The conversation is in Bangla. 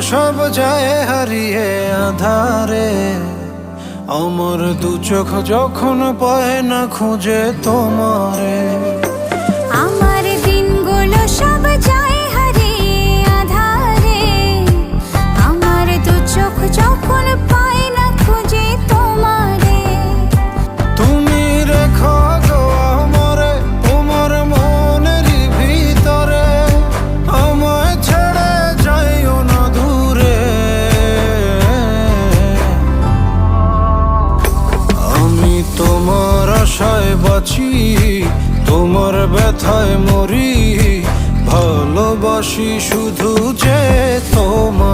সব যায় হারিয়ে আধারে, আমার দু চোখ যখন পায় না খুঁজে তোমারে। আমার দিনগুলো সব যায় হারিয়ে আঁধারে, আমার দু চোখ যখন পায় না খুঁজে তোমারে। তুমি রেখো গো আমারে তোমার মনের ভিতরে, আমায় ছেড়ে যাইও না দূরে। আমি তোমার আশায় বাঁচি, তোমার ব্যথায় মরি, ভালোবাসি শুধু যে তোমার।